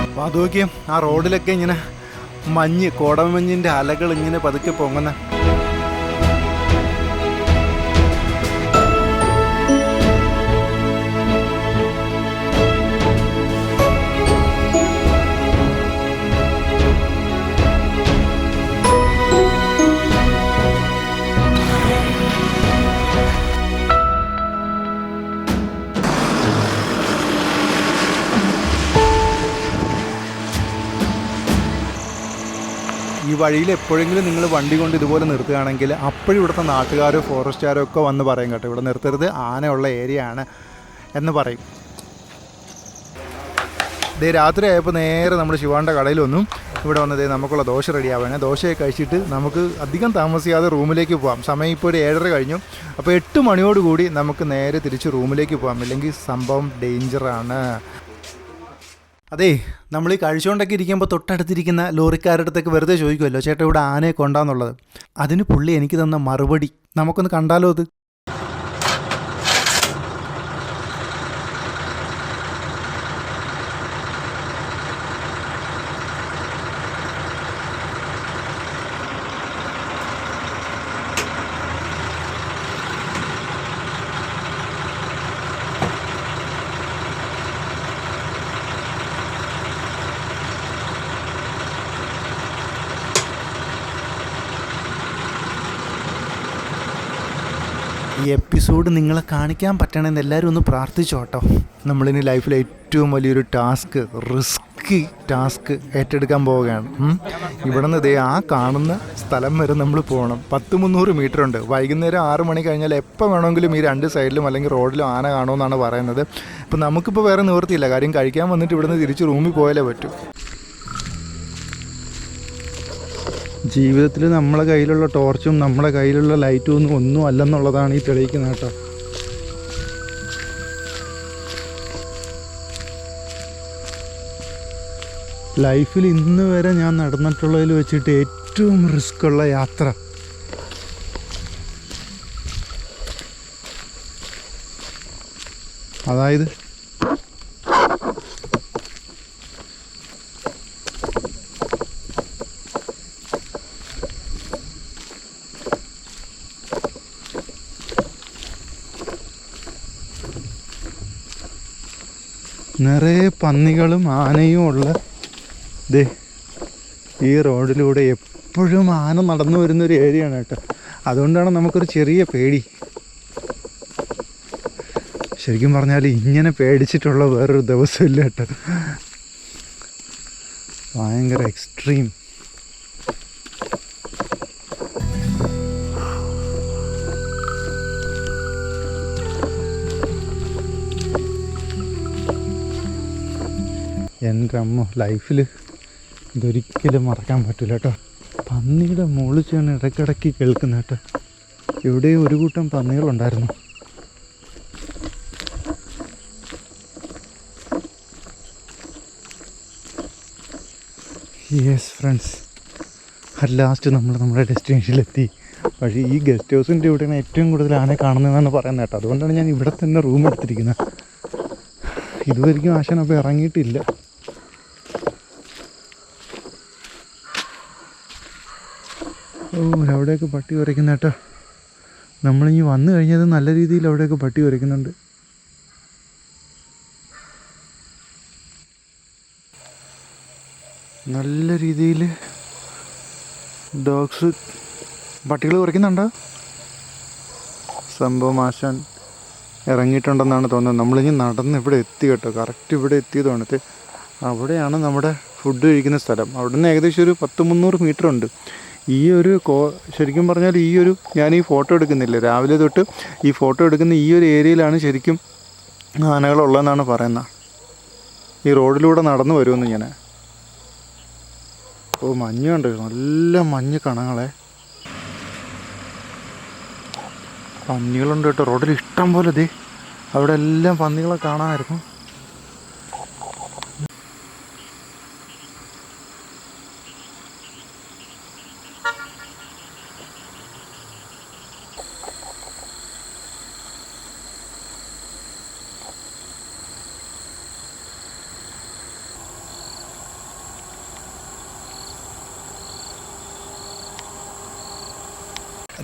അപ്പോൾ അത് നോക്കിയാൽ ആ റോഡിലൊക്കെ ഇങ്ങനെ മഞ്ഞ്, കോടമഞ്ഞിൻ്റെ അലകൾ ഇങ്ങനെ പതുക്കെ പൊങ്ങുന്ന. ഈ വഴിയിൽ എപ്പോഴെങ്കിലും നിങ്ങൾ വണ്ടി കൊണ്ട് ഇതുപോലെ നിർത്തുകയാണെങ്കിൽ അപ്പോഴും ഇവിടുത്തെ നാട്ടുകാരോ ഫോറസ്റ്റുകാരോ ഒക്കെ വന്ന് പറയും കേട്ടോ, ഇവിടെ നിർത്തരുത്, ആനയുള്ള ഏരിയ ആണ് എന്ന് പറയും. ദേ രാത്രി ആയപ്പോൾ നേരെ നമ്മൾ ശിവാൻ്റെ കടയിൽ വന്നു. ഇവിടെ വന്നത് നമുക്കുള്ള ദോശ റെഡിയാവാണ്. ദോശയൊക്കെ കഴിച്ചിട്ട് നമുക്ക് അധികം താമസിയാതെ റൂമിലേക്ക് പോകാം. സമയം ഇപ്പോൾ ഒരു 7:30 കഴിഞ്ഞു. അപ്പോൾ 8 മണിയോടുകൂടി നമുക്ക് നേരെ തിരിച്ച് റൂമിലേക്ക് പോകാം, ഇല്ലെങ്കിൽ സംഭവം ഡേഞ്ചറാണ്. അതേ, നമ്മൾ ഈ കഴിച്ചുകൊണ്ടൊക്കെ ഇരിക്കുമ്പോൾ തൊട്ടടുത്തിരിക്കുന്ന ലോറിക്കാരുടെ അടുത്തൊക്കെ വെറുതെ ചോദിക്കുമല്ലോ, ചേട്ടാ ഇവിടെ ആനയെ കൊണ്ടാന്നുള്ളത്. അതിന് പുള്ളി എനിക്ക് തന്ന മറുപടി നമുക്കൊന്ന് കണ്ടാലോ? അത് ഈ എപ്പിസോഡ് നിങ്ങളെ കാണിക്കാൻ പറ്റണമെന്ന് എല്ലാവരും ഒന്ന് പ്രാർത്ഥിച്ചോട്ടോ. നമ്മളിനി ലൈഫിൽ ഏറ്റവും വലിയൊരു റിസ്കി ടാസ്ക് ഏറ്റെടുക്കാൻ പോവുകയാണ്. ഇവിടെ നിന്ന് ആ കാണുന്ന സ്ഥലം വരെ നമ്മൾ പോകണം. 10-300 മീറ്റർ ഉണ്ട്. വൈകുന്നേരം 6 മണി കഴിഞ്ഞാൽ എപ്പോൾ വേണമെങ്കിലും ഈ 2 സൈഡിലും അല്ലെങ്കിൽ റോഡിലും ആന കാണുമെന്നാണ് പറയുന്നത്. അപ്പോൾ നമുക്കിപ്പോൾ വേറെ നിവൃത്തിയില്ല. കാര്യം കഴിക്കാൻ വന്നിട്ട് ഇവിടുന്ന് തിരിച്ച് റൂമിൽ പോയാലേ പറ്റൂ. ജീവിതത്തിൽ നമ്മളെ കയ്യിലുള്ള ടോർച്ചും നമ്മളെ കയ്യിലുള്ള ലൈറ്റും ഒന്നും അല്ലെന്നുള്ളതാണ് ഈ തെളിയിക്കുന്നത് കേട്ടോ. ലൈഫിൽ ഇന്ന് വരെ ഞാൻ നടന്നിട്ടുള്ളതിൽ വെച്ചിട്ട് ഏറ്റവും റിസ്ക്കുള്ള യാത്ര. അതായത് നിറയെ പന്നികളും ആനയും ഉള്ള ഈ റോഡിലൂടെ എപ്പോഴും ആന നടന്നു വരുന്നൊരു ഏരിയയാണ് കേട്ടോ. അതുകൊണ്ടാണ് നമുക്കൊരു ചെറിയ പേടി. ശരിക്കും പറഞ്ഞാൽ ഇങ്ങനെ പേടിച്ചിട്ടുള്ള വേറൊരു ദിവസമില്ല കേട്ടോ. ഭയങ്കര എക്സ്ട്രീം. എൻ്റെ അമ്മ, ലൈഫിൽ ഇതൊരിക്കലും മറക്കാൻ പറ്റില്ല കേട്ടോ. പന്നിയുടെ മുകളിൽ ചെന്ന് ഇടയ്ക്കിടയ്ക്ക് കേൾക്കുന്ന കേട്ടോ. ഇവിടെയും ഒരു കൂട്ടം പന്നികളുണ്ടായിരുന്നു. യെസ് ഫ്രണ്ട്സ്, അറ്റ് ലാസ്റ്റ് നമ്മൾ നമ്മുടെ ഡെസ്റ്റിനേഷനിലെത്തി. പക്ഷേ ഈ ഗസ്റ്റ് ഹൗസിൻ്റെ ഇവിടെയാണ് ഏറ്റവും കൂടുതൽ ആനയെ കാണുന്നതെന്നാണ് പറയുന്നത് കേട്ടോ. അതുകൊണ്ടാണ് ഞാൻ ഇവിടെ തന്നെ റൂം എടുത്തിരിക്കുന്നത്. ഇതുവരെയ്ക്കും ആശാൻ അപ്പോൾ ഇറങ്ങിയിട്ടില്ല. ഓ, അവിടെയൊക്കെ പട്ടി ഉരയ്ക്കുന്ന കേട്ടോ. നമ്മളിനി വന്നു കഴിഞ്ഞത് നല്ല രീതിയിൽ അവിടെയൊക്കെ പട്ടി ഉരയ്ക്കുന്നുണ്ട്. നല്ല രീതിയിൽ ഡോഗ്സ് പട്ടികൾ കുറയ്ക്കുന്നുണ്ടോ? സംഭവം ആശാൻ ഇറങ്ങിയിട്ടുണ്ടെന്നാണ് തോന്നുന്നത്. നമ്മളിനി നടന്ന് ഇവിടെ എത്തി കേട്ടോ. കറക്റ്റ് ഇവിടെ എത്തിയതാണ്. അവിടെയാണ് നമ്മുടെ ഫുഡ് കഴിക്കുന്ന സ്ഥലം. അവിടെ നിന്ന് ഏകദേശം ഒരു 100-300 മീറ്റർ ഉണ്ട്. ഈ ഒരു ശരിക്കും പറഞ്ഞാൽ ഞാൻ ഈ ഫോട്ടോ എടുക്കുന്നില്ല, രാവിലെ തൊട്ട് ഈ ഫോട്ടോ എടുക്കുന്ന ഈ ഒരു ഏരിയയിലാണ് ശരിക്കും ആനകളുള്ളതെന്നാണ് പറയുന്നത്. ഈ റോഡിലൂടെ നടന്നു വരുമെന്ന് ഞാൻ. ഓ, മഞ്ഞുണ്ട്, നല്ല മഞ്ഞ് കണങ്ങളെ. പന്നികളുണ്ട് കേട്ടോ റോഡിൽ ഇഷ്ടം പോലെ. ദേ അവിടെ എല്ലാം പന്നികളെ കാണാമായിരുന്നു.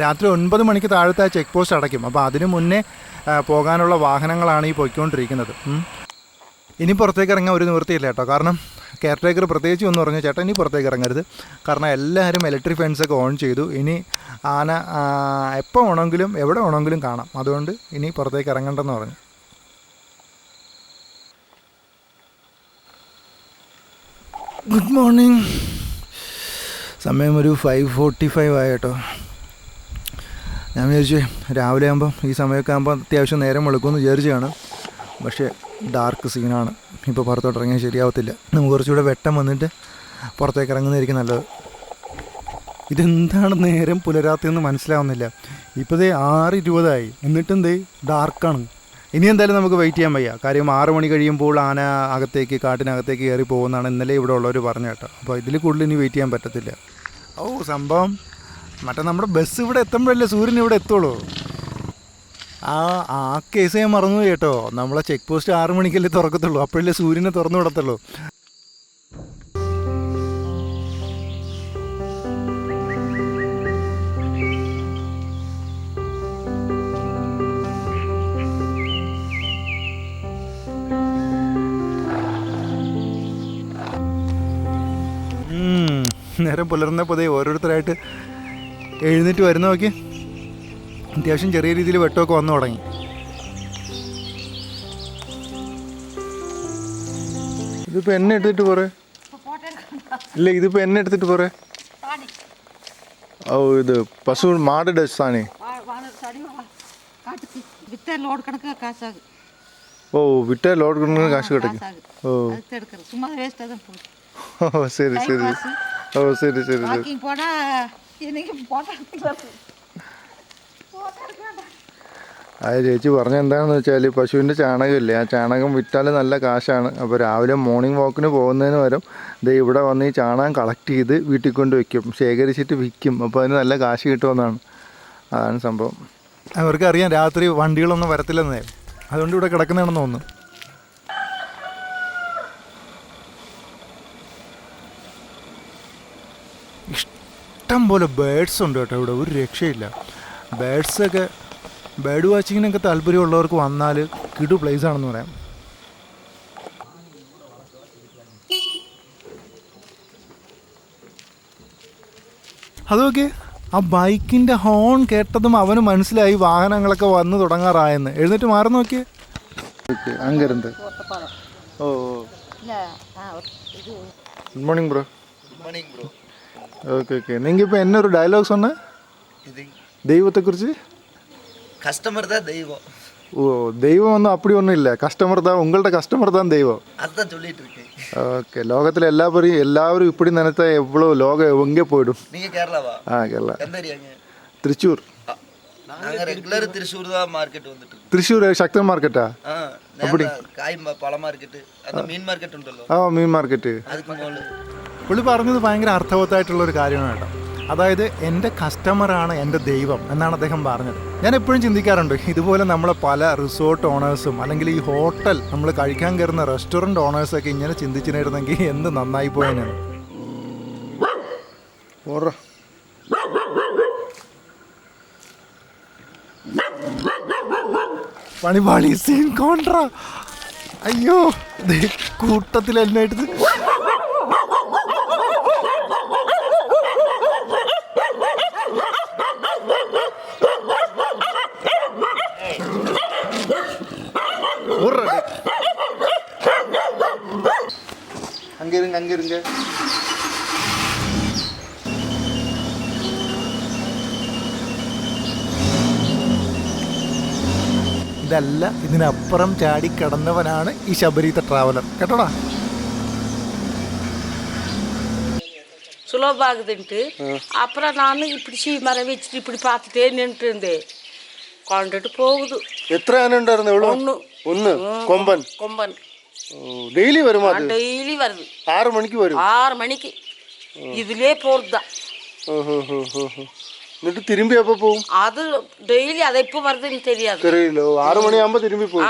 രാത്രി 9 മണിക്ക് താഴത്തെ ചെക്ക് പോസ്റ്റ് അടയ്ക്കും. അപ്പോൾ അതിന് മുന്നേ പോകാനുള്ള വാഹനങ്ങളാണ് ഈ പോയിക്കൊണ്ടിരിക്കുന്നത്. ഇനി പുറത്തേക്ക് ഇറങ്ങാൻ ഒരു നിവൃത്തിയില്ല കേട്ടോ. കാരണം കെയർ ടേക്കർ പ്രത്യേകിച്ച് ഒന്ന് പറഞ്ഞു, ചേട്ടാ ഇനി പുറത്തേക്ക് ഇറങ്ങരുത്. കാരണം എല്ലാവരും ഇലക്ട്രിക് ഫെൻസൊക്കെ ഓൺ ചെയ്തു. ഇനി ആന എപ്പോൾ വേണമെങ്കിലും എവിടെ വേണമെങ്കിലും കാണാം. അതുകൊണ്ട് ഇനി പുറത്തേക്ക് ഇറങ്ങണ്ടെന്ന് പറഞ്ഞു. Good morning. സമയം ഒരു 5:45 ആയി കേട്ടോ. ഞാൻ വിചാരിച്ചു രാവിലെ ആകുമ്പം ഈ സമയമൊക്കെ ആകുമ്പോൾ അത്യാവശ്യം നേരം വെളുക്കുമെന്ന് വിചാരിച്ചാണ്. പക്ഷേ ഡാർക്ക് സീനാണ്. ഇപ്പോൾ പുറത്തോട്ട് ഇറങ്ങിയാൽ ശരിയാവത്തില്ല. നമുക്ക് കുറച്ചുകൂടെ വെട്ടം വന്നിട്ട് പുറത്തേക്ക് ഇറങ്ങുന്നതായിരിക്കും നല്ലത്. ഇതെന്താണ് നേരം പുലരാത്തെന്ന് മനസ്സിലാവുന്നില്ല. ഇപ്പോൾ ദേ 6:20 എന്നിട്ടും ദേ ഡാർക്കാണ്. ഇനി എന്തായാലും നമുക്ക് വെയിറ്റ് ചെയ്യാൻ വയ്യ. കാര്യം 6 മണി കഴിയുമ്പോൾ ആന കാട്ടിനകത്തേക്ക് കയറി പോകുന്നതാണ് ഇന്നലെ ഇവിടെ ഉള്ളവർ പറഞ്ഞു കേട്ടോ. അപ്പോൾ ഇതിൽ കൂടുതൽ ഇനി വെയിറ്റ് ചെയ്യാൻ പറ്റത്തില്ല. ഓ, സംഭവം മറ്റേ നമ്മുടെ ബസ് ഇവിടെ എത്തുമ്പോഴല്ലേ സൂര്യൻ ഇവിടെ എത്തുള്ളൂ. ആ കേസ് ഞാൻ മറന്നു കേട്ടോ. നമ്മളെ ചെക്ക് പോസ്റ്റ് 6 മണിക്കല്ലേ തുറക്കത്തുള്ളൂ. അപ്പോഴല്ലേ സൂര്യനെ തുറന്നു വിടത്തുള്ളൂ. നേരം പുലർന്നപ്പോൾ ഓരോരുത്തരായിട്ട് എഴുന്നേറ്റ് വരുന്ന നോക്കി. അത്യാവശ്യം ചെറിയ രീതിയിൽ വെട്ടമൊക്കെ വന്നു തുടങ്ങി. ഇതിപ്പോൾ എന്നെ എടുത്തിട്ട് പോരെ? ഇല്ല, ഇതിപ്പോൾ എന്നെ എടുത്തിട്ട് പോരെ? ഓ, ഇത് പശു മാട് സാണി. ഓ, വിറ്റ ലോഡ് കണക്ക് കാശ് കിടക്കും. ഓ ഓ, ശരി ശരി. ഓ, ശരി ശരി ശരി. അത് ചേച്ചി പറഞ്ഞ എന്താണെന്ന് വെച്ചാൽ പശുവിൻ്റെ ചാണകമില്ലേ, ആ ചാണകം വിറ്റാൽ നല്ല കാശാണ്. അപ്പോൾ രാവിലെ മോർണിംഗ് വാക്കിന് പോകുന്നതിന് പകരം ദേ ഇവിടെ വന്ന് ഈ ചാണകം കളക്ട് ചെയ്ത് വീട്ടിൽ കൊണ്ട് വയ്ക്കും, ശേഖരിച്ചിട്ട് വിൽക്കും. അപ്പോൾ അതിന് നല്ല കാശ് കിട്ടുമെന്നാണ്. അതാണ് സംഭവം. അവർക്കറിയാം രാത്രി വണ്ടികളൊന്നും വരത്തില്ലെന്നേ, അതുകൊണ്ട് ഇവിടെ കിടക്കുന്നതാണെന്ന് തോന്നുന്നു. ഇഷ്ടം പോലെ ബേഡ്സ് ഉണ്ട് കേട്ടോ ഇവിടെ, ഒരു രക്ഷയില്ല. ബേഡ് വാച്ചിങ്ങിനൊക്കെ താല്പര്യമുള്ളവർക്ക് വന്നാൽ കിടു പ്ലേസ് ആണെന്ന് പറയാം. അതൊക്കെ ആ ബൈക്കിൻ്റെ ഹോൺ കേട്ടതും അവന് മനസ്സിലായി വാഹനങ്ങളൊക്കെ വന്ന് തുടങ്ങാറായെന്ന്. എഴുന്നേറ്റ് മാറി നോക്കിയേ. അങ്ങരുണ്ട്. ഓ, good morning bro. Okay okay. நீங்கள் இப்போ என்ன ஒரு டயலாக் சொன்ன தெய்வத்தை குறித்து? கஸ்டமர் தான் தெய்வம். ஓ, தெய்வம் வந்து அப்படி ஒன்றும் இல்லை. கஸ்டமர் தான், உங்கள்கிட்ட கஸ்டமர் தான் தெய்வம். அதுதான் சொல்லிட்டு இருக்கேன். ஓகே. லோகத்தில் எல்லாரும் இப்படி நினைத்தா எவ்வளோ லோகம் எங்கே போயிடும். நீங்கள் கேரளாவா? கேரளா. எந்த ஏரியாங்க? திருச்சூர். நாங்கள் ரெகுலர் திருச்சூர் தான் மார்க்கெட் வந்துட்டு இருக்கோம். തൃശ്ശൂർ ശക്തൻ മാർക്കറ്റാ? காய் பழ மார்க்கெட்டு அந்த மீன் மார்க்கெட் ഉണ്ടല്ലോ, ആ മീൻ മാർക്കറ്റ്. அதுக்கு മോള് പുള്ളി പറഞ്ഞത് ഭയങ്കര അർത്ഥവത്തായിട്ടുള്ളൊരു കാര്യമാണ് കേട്ടോ. അതായത് എൻ്റെ കസ്റ്റമറാണ് എൻ്റെ ദൈവം എന്നാണ് അദ്ദേഹം പറഞ്ഞത്. ഞാൻ എപ്പോഴും ചിന്തിക്കാറുണ്ട്, ഇതുപോലെ നമ്മളെ പല റിസോർട്ട് ഓണേഴ്സും അല്ലെങ്കിൽ ഈ ഹോട്ടൽ നമ്മൾ കഴിക്കാൻ കയറുന്ന റെസ്റ്റോറൻറ്റ് ഓണേഴ്സൊക്കെ ഇങ്ങനെ ചിന്തിച്ചിരുന്നെങ്കിൽ എന്ത് നന്നായി പോയെന്നാണ്. പണിപാളി സീൻ കോൺട്ര. അയ്യോ കൂട്ടത്തിൽ എന്നായിട്ട് அங்கிருங்க அங்கிருங்க. ഇതല്ല, ഇതിനപ്പുറം ചാടി കടന്നവനാണ് ഈ ശബരീത ട്രാവലർ കേട്ടോടാ. சுலபாகுதுன்ட்டு அப்புறம் நான் இப்படி சீமரம் வச்சுட்டு இப்படி பார்த்துட்டே நின்றுட்டு இருந்தேன். கொண்டுட்டு போகுது. എത്ര ആന ഉണ്ടായിരുന്നു? ഒന്ന് കൊമ്പൻ. கொம்பன் ഡെയിലി വരുമോ? டெய்லி வருது. 6 മണിക്ക് വരും. 6 மணிக்கு இதுலயே போறதுதான். എന്നിട്ട് തിരുമ്പി എപ്പോ പോകും? அது டெய்லி அது எப்போ வருதுன்னு தெரியாது. தெரியல. 6 മണിയാകുമ്പോ തിരുമ്പി പോകും.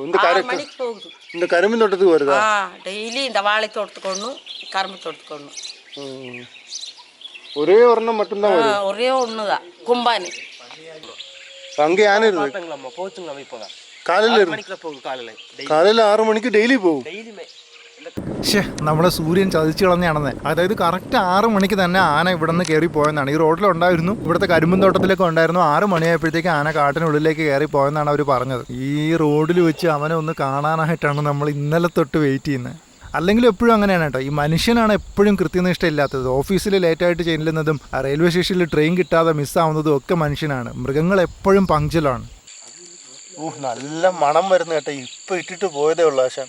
இந்த 6 மணிக்கு போகுது. இந்த கரும்பு தோட்டத்துக்கு வருதா? டெய்லி இந்த வாழை தோட்டத்துக்கு ஒன்று, கரும்பு தோட்டத்துக்கு ஒன்று. ஒரே ஒரெண்ணம் மட்டும்தான் வரும். ஒரே ஒன்று தான் கும்பானி. அங்கே யானை இருக்கு. കാലയില് 6 മണിക്ക് ഡെയിലി പോകും. പക്ഷേ നമ്മളെ സൂര്യൻ ചതിച്ചു കളഞ്ഞാണെന്ന്. അതായത് കറക്റ്റ് 6 മണിക്ക് തന്നെ ആന ഇവിടെ നിന്ന് കയറി പോയെന്നാണ്. ഈ റോഡിലുണ്ടായിരുന്നു, ഇവിടുത്തെ കരിമ്പും തോട്ടത്തിലൊക്കെ ഉണ്ടായിരുന്നു. 6 മണിയായപ്പോഴത്തേക്ക് ആന കാട്ടിനുള്ളിലേക്ക് കയറി പോയെന്നാണ് അവർ പറഞ്ഞത്. ഈ റോഡിൽ വെച്ച് അവനെ ഒന്ന് കാണാനായിട്ടാണ് നമ്മൾ ഇന്നലെ തൊട്ട് വെയിറ്റ് ചെയ്യുന്നത്. അല്ലെങ്കിൽ എപ്പോഴും അങ്ങനെയാണ് കേട്ടോ. ഈ മനുഷ്യനാണ് എപ്പോഴും കൃത്യനിഷ്ഠ ഇല്ലാത്തത്. ഓഫീസിൽ ലേറ്റായിട്ട് ചെല്ലുന്നതും റെയിൽവേ സ്റ്റേഷനിൽ ട്രെയിൻ കിട്ടാതെ മിസ്സാവുന്നതും ഒക്കെ മനുഷ്യനാണ്. മൃഗങ്ങൾ എപ്പോഴും പങ്ക്ച്വലാണ്. നല്ല മണം വരുന്നു കേട്ടോ. ഇപ്പം ഇട്ടിട്ട് പോയതേ ഉള്ളൂ. ആശാൻ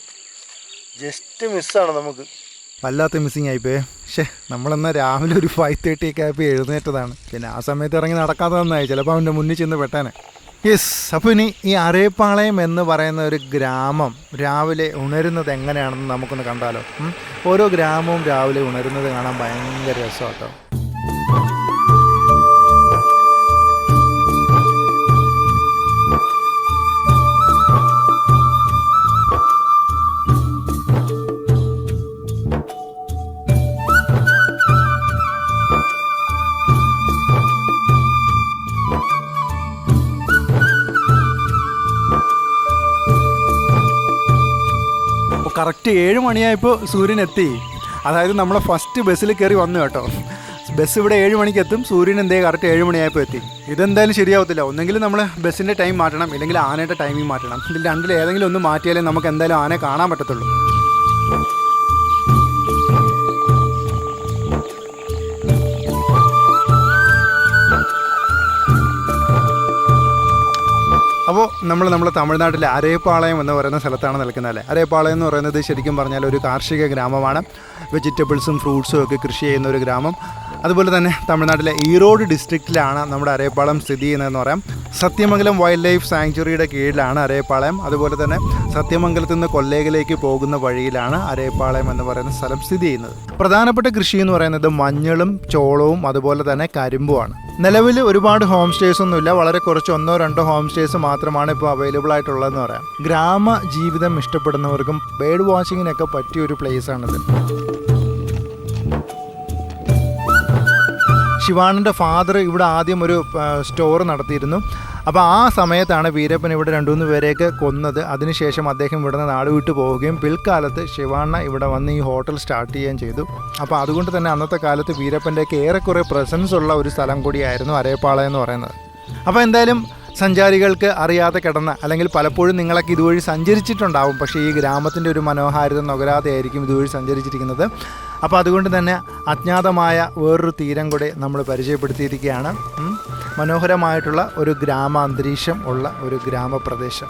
ജസ്റ്റ് മിസ്സാണ് നമുക്ക്. വല്ലാത്ത മിസ്സിങ് ആയിപ്പോയേ. പക്ഷേ നമ്മളെന്നാൽ രാവിലെ ഒരു 5:30 ഒക്കെ ആയപ്പോൾ എഴുന്നേറ്റതാണ്. പിന്നെ ആ സമയത്ത് ഇറങ്ങി നടക്കാതെ നന്നായി, ചിലപ്പോൾ അവൻ്റെ മുന്നിൽ ചെന്ന് പെട്ടാനെ. യെസ്. അപ്പോൾ ഇനി ഈ അരേപ്പാളയം എന്ന് പറയുന്ന ഒരു ഗ്രാമം രാവിലെ ഉണരുന്നത് എങ്ങനെയാണെന്ന് നമുക്കൊന്ന് കണ്ടാലോ. ഓരോ ഗ്രാമവും രാവിലെ ഉണരുന്നത് കാണാൻ ഭയങ്കര രസമാണ് കേട്ടോ. കറക്റ്റ് 7 മണിയായപ്പോൾ സൂര്യൻ എത്തി. അതായത് നമ്മളെ ഫസ്റ്റ് ബസ്സിൽ കയറി വന്നു കേട്ടോ. ബസ് ഇവിടെ 7 മണിക്ക് എത്തും. സൂര്യൻ കറക്റ്റ് 7 മണിയായപ്പോൾ എത്തി. ഇതെന്തായാലും ശരിയാവത്തില്ല. ഒന്നെങ്കിൽ നമ്മൾ ബസ്സിൻ്റെ ടൈം മാറ്റണം, ഇല്ലെങ്കിൽ ആനയുടെ ടൈമിംഗ് മാറ്റണം. ഇതിൽ രണ്ടിൽ ഏതെങ്കിലും ഒന്ന് മാറ്റിയാലേ നമുക്ക് എന്തായാലും ആനയെ കാണാൻ പറ്റത്തുള്ളൂ. അപ്പോൾ നമ്മൾ തമിഴ്നാട്ടിലെ അരേപ്പാളയം എന്ന് പറയുന്ന സ്ഥലത്താണ് നിൽക്കുന്നത് അല്ലേ. അരേപ്പാളയം എന്ന് പറയുന്നത് ശരിക്കും പറഞ്ഞാൽ ഒരു കാർഷിക ഗ്രാമമാണ്. വെജിറ്റബിൾസും ഫ്രൂട്ട്സും ഒക്കെ കൃഷി ചെയ്യുന്ന ഒരു ഗ്രാമം. അതുപോലെ തന്നെ തമിഴ്നാട്ടിലെ ഈറോഡ് ഡിസ്ട്രിക്റ്റിലാണ് നമ്മുടെ അരേപ്പാളയം സ്ഥിതി ചെയ്യുന്നതെന്ന് പറയാം. സത്യമംഗലം വൈൽഡ് ലൈഫ് സാങ്ച്വറിയുടെ കീഴിലാണ് അരേപ്പാളയം. അതുപോലെ തന്നെ സത്യമംഗലത്ത് നിന്ന് കൊല്ലേഗിലേക്ക് പോകുന്ന വഴിയിലാണ് അരേപ്പാളയം എന്ന് പറയുന്ന സ്ഥലം സ്ഥിതി ചെയ്യുന്നത്. പ്രധാനപ്പെട്ട കൃഷി എന്ന് പറയുന്നത് മഞ്ഞളും ചോളവും അതുപോലെ തന്നെ കരിമ്പുമാണ്. നിലവിൽ ഒരുപാട് ഹോം സ്റ്റേസ് ഒന്നുമില്ല. വളരെ കുറച്ച് 1-2 ഹോം സ്റ്റേസ് മാത്രമാണ് ഇപ്പോൾ അവൈലബിൾ ആയിട്ടുള്ളതെന്ന് പറയാം. ഗ്രാമ ജീവിതം ഇഷ്ടപ്പെടുന്നവർക്കും ബേർഡ് വാച്ചിങ്ങിനൊക്കെ പറ്റിയൊരു പ്ലേസാണിത്. ശിവാനൻ്റെ ഫാദർ ഇവിടെ ആദ്യം ഒരു സ്റ്റോർ നടത്തിയിരുന്നു. അപ്പോൾ ആ സമയത്താണ് വീരപ്പൻ ഇവിടെ 2-3 പേരെയൊക്കെ കൊന്നത്. അതിനുശേഷം അദ്ദേഹം ഇവിടുന്ന് നാട് വിട്ടു പോവുകയും പിൽക്കാലത്ത് ശിവാണ്ണ ഇവിടെ വന്ന് ഈ ഹോട്ടൽ സ്റ്റാർട്ട് ചെയ്യുകയും ചെയ്തു. അപ്പോൾ അതുകൊണ്ട് തന്നെ അന്നത്തെ കാലത്ത് വീരപ്പൻ്റെയൊക്കെ ഏറെക്കുറെ പ്രസൻസ് ഉള്ള ഒരു സ്ഥലം കൂടിയായിരുന്നു അരേപ്പാളയം എന്ന് പറയുന്നത്. അപ്പോൾ എന്തായാലും സഞ്ചാരികൾക്ക് അറിയാതെ കിടന്ന, അല്ലെങ്കിൽ പലപ്പോഴും നിങ്ങളൊക്കെ ഇതുവഴി സഞ്ചരിച്ചിട്ടുണ്ടാവും, പക്ഷേ ഈ ഗ്രാമത്തിൻ്റെ ഒരു മനോഹാരിത നുകരാതെ ആയിരിക്കും ഇതുവഴി സഞ്ചരിച്ചിരിക്കുന്നത്. അപ്പോൾ അതുകൊണ്ട് തന്നെ അജ്ഞാതമായ വേറൊരു തീരം കൂടെ നമ്മൾ പരിചയപ്പെടുത്തിയിരിക്കുകയാണ്. മനോഹരമായിട്ടുള്ള ഒരു ഗ്രാമാന്തരീക്ഷം ഉള്ള ഒരു ഗ്രാമപ്രദേശം.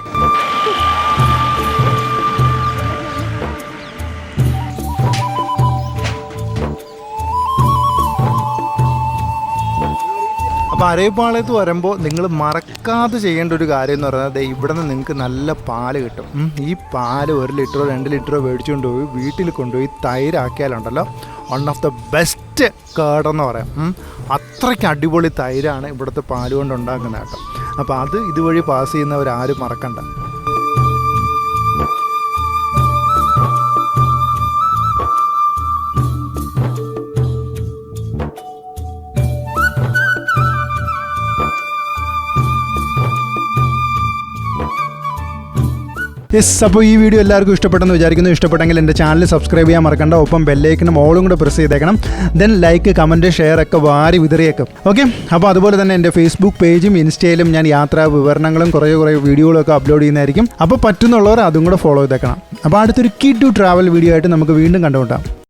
അപ്പോൾ അരേപ്പാളയത്ത് വരുമ്പോൾ നിങ്ങൾ മറക്കാതെ ചെയ്യേണ്ട ഒരു കാര്യം എന്ന് പറയുന്നത് ഇവിടെ നിന്ന് നിങ്ങൾക്ക് നല്ല പാല് കിട്ടും. ഈ പാല് 1 ലിറ്ററോ 2 ലിറ്ററോ മേടിച്ചുകൊണ്ട് പോയി വീട്ടിൽ കൊണ്ടുപോയി തൈരാക്കിയാലുണ്ടല്ലോ വൺ ഓഫ് ദ ബെസ്റ്റ് കേടെന്ന് പറയാം. അത്രയ്ക്ക് അടിപൊളി തൈരാണ് ഇവിടുത്തെ പാല് കൊണ്ട് ഉണ്ടാക്കുന്നത് കേട്ടോ. അപ്പോൾ അത് ഇതുവഴി പാസ് ചെയ്യുന്നവരാരും മറക്കണ്ട. യെസ്, അപ്പോൾ ഈ വീഡിയോ എല്ലാവർക്കും ഇഷ്ടപ്പെട്ടെന്ന് വിചാരിക്കുന്നു. ഇഷ്ടപ്പെട്ടെങ്കിൽ എൻ്റെ ചാനൽ സബ്സ്ക്രൈബ് ചെയ്യാൻ മറക്കണ്ട. ഒപ്പം ബെല്ലൈക്കനും ഓളും കൂടെ പ്രസ് ചെയ്തേക്കണം. ദെൻ ലൈക്ക്, കമൻറ്റ്, ഷെയർ ഒക്കെ വാരി വിതറിയേക്കും. ഓക്കെ, അപ്പോൾ അതുപോലെ തന്നെ എൻ്റെ ഫേസ്ബുക്ക് പേജും ഇൻസ്റ്റയിലും ഞാൻ യാത്രാ വിവരണങ്ങളും കുറേ വീഡിയോകളൊക്കെ അപ്ലോഡ് ചെയ്യുന്നതായിരിക്കും. അപ്പോൾ പറ്റുന്നുള്ളവർ അതും കൂടെ ഫോളോ ചെയ്തേക്കണം. അപ്പോൾ അടുത്തൊരു കിഡ് ടു ട്രാവൽ വീഡിയോ ആയിട്ട് നമുക്ക് വീണ്ടും കണ്ടുമുട്ടാം.